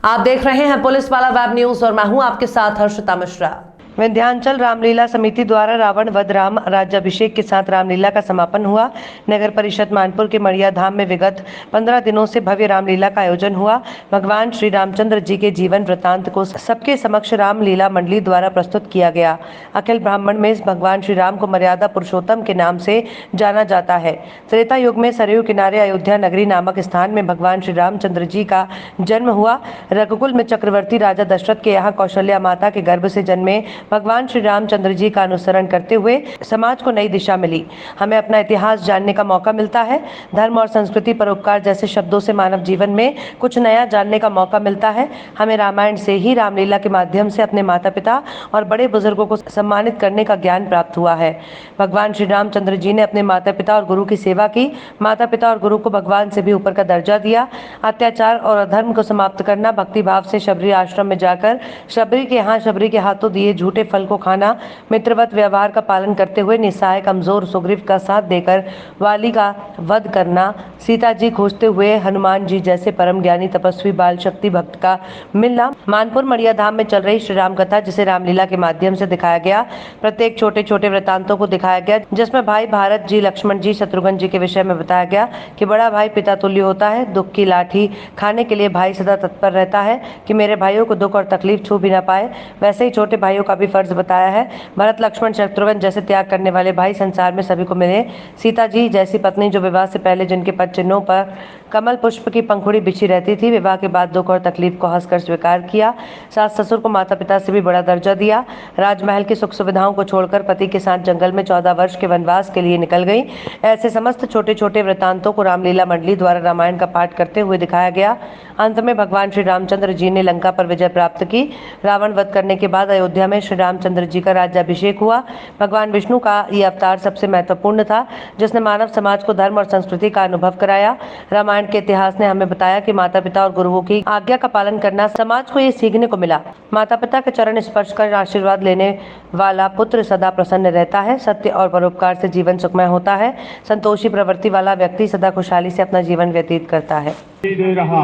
आप देख रहे हैं पुलिस वाला वेब न्यूज और मैं हूं आपके साथ हर्षिता मिश्रा। विंध्याचल रामलीला समिति द्वारा रावण वध राम राज्याभिषेक के साथ रामलीला का समापन हुआ। नगर परिषद मानपुर के मड़िया धाम में विगत 15 दिनों से भव्य रामलीला का आयोजन हुआ। भगवान श्री रामचंद्र जी के जीवन वृत्तांत को सबके समक्ष रामलीला मंडली द्वारा प्रस्तुत किया गया। अखिल ब्राह्मण में भगवान श्री राम को मर्यादा पुरुषोत्तम के नाम से जाना जाता है। त्रेता युग में सरयू किनारे अयोध्या नगरी नामक स्थान में भगवान श्री रामचंद्र जी का जन्म हुआ। रघुकुल में चक्रवर्ती राजा दशरथ के यहाँ कौशल्या माता के गर्भ से जन्मे भगवान श्री रामचंद्र जी का अनुसरण करते हुए समाज को नई दिशा मिली। हमें अपना इतिहास जानने का मौका मिलता है। धर्म और संस्कृति, परोपकार जैसे शब्दों से मानव जीवन में कुछ नया जानने का मौका मिलता है। हमें रामायण से ही रामलीला के माध्यम से अपने माता पिता और बड़े बुजुर्गों को सम्मानित करने का ज्ञान प्राप्त हुआ है। भगवान श्री रामचंद्र जी ने अपने माता पिता और गुरु की सेवा की। माता पिता और गुरु को भगवान से भी ऊपर का दर्जा दिया। अत्याचार और अधर्म को समाप्त करना, भक्ति भाव से शबरी आश्रम में जाकर शबरी के यहाँ शबरी के हाथों दिए झूठे फल को खाना, मित्रवत व्यवहार का पालन करते हुए निस्सहाय कमजोर सुग्रीव का साथ देकर वाली का वध करना, सीता जी खोजते हुए हनुमान जी जैसे परम ज्ञानी तपस्वी बाल शक्ति भक्त का मिलना, मानपुर मड़िया धाम में चल रही श्री राम कथा जिसे रामलीला के माध्यम से दिखाया गया। प्रत्येक छोटे छोटे वृतांतों को दिखाया गया, जिसमें भाई भारत जी, लक्ष्मण जी, शत्रुघ्न जी के विषय में बताया गया कि बड़ा भाई पिता तुल्य होता है। दुख की लाठी खाने के लिए भाई सदा तत्पर रहता है कि मेरे भाइयों को दुख और तकलीफ छू भी ना पाए। वैसे ही छोटे भाइयों का भी फर्ज बताया है। भरत, लक्ष्मण, शत्रुघ्न जैसे त्याग करने वाले भाई संसार में सभी को मिले। सीता जी जैसी पत्नी जो विवाह से पहले जिनके पद चिन्हों पर कमल पुष्प की पंखुड़ी बिछी रहती थी, विवाह के बाद दुख और तकलीफ को हंसकर स्वीकार किया। सास ससुर को माता पिता से भी बड़ा दर्जा दिया। राजमहल की सुख सुविधाओं को छोड़कर पति के साथ जंगल में 14 वर्ष के वनवास के लिए निकल गई। ऐसे समस्त छोटे छोटे वृतांतों को रामलीला मंडली द्वारा रामायण का पाठ करते हुए दिखाया गया। अंत में भगवान श्री रामचंद्र जी ने लंका पर विजय प्राप्त की। रावण वध करने के बाद अयोध्या में श्री रामचंद्र जी का राज्याभिषेक हुआ। भगवान विष्णु का यह अवतार सबसे महत्वपूर्ण था, जिसने मानव समाज को धर्म और संस्कृति का अनुभव कराया। रामायण के इतिहास ने हमें बताया कि माता पिता और गुरुओं की आज्ञा का पालन करना समाज को ये सीखने को मिला। माता पिता के चरण स्पर्श कर आशीर्वाद लेने वाला पुत्र सदा प्रसन्न रहता है। सत्य और परोपकार से जीवन सुखमय होता है। संतोषी प्रवृत्ति वाला व्यक्ति सदा खुशहाली से अपना जीवन व्यतीत करता है। दे रहा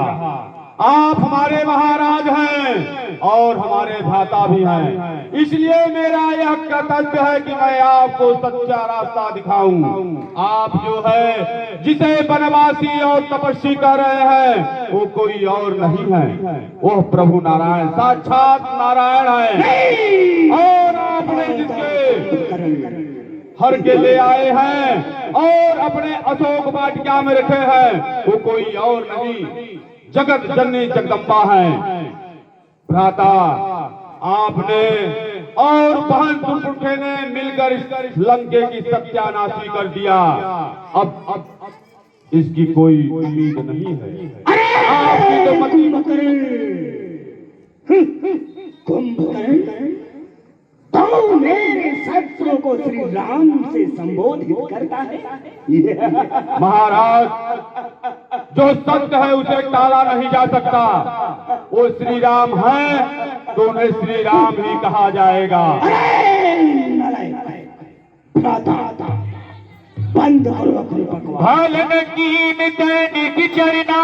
आप हमारे महाराज हैं और हमारे भ्राता भी हैं, इसलिए मेरा यह कर्तव्य है कि मैं आपको सच्चा रास्ता दिखाऊं। आप जो है जिसे बनवासी और तपस्वी कह रहे हैं वो कोई और नहीं है, वो प्रभु नारायण साक्षात नारायण है। और आपने जिसके हर के ले आए हैं और अपने अशोक वाटिका में रखे हैं वो कोई और नहीं, जगत जननी जगदम्बा है। भ्राता, आपने और बहन तुमपुटे ने मिलकर इस लंके की सत्यानाशी कर दिया। अब इसकी कोई उम्मीद नहीं है। आपकी तो मती कुंभकर्ण तो मेरे शत्रु को श्री राम से संबोधित करता है। महाराज, जो सत्य है उसे टाला नहीं जा सकता। वो श्री राम है तो उन्हें श्री राम ही कहा जाएगा। बंद करो अपनी बकवास। भलन कीन दैनिक चरना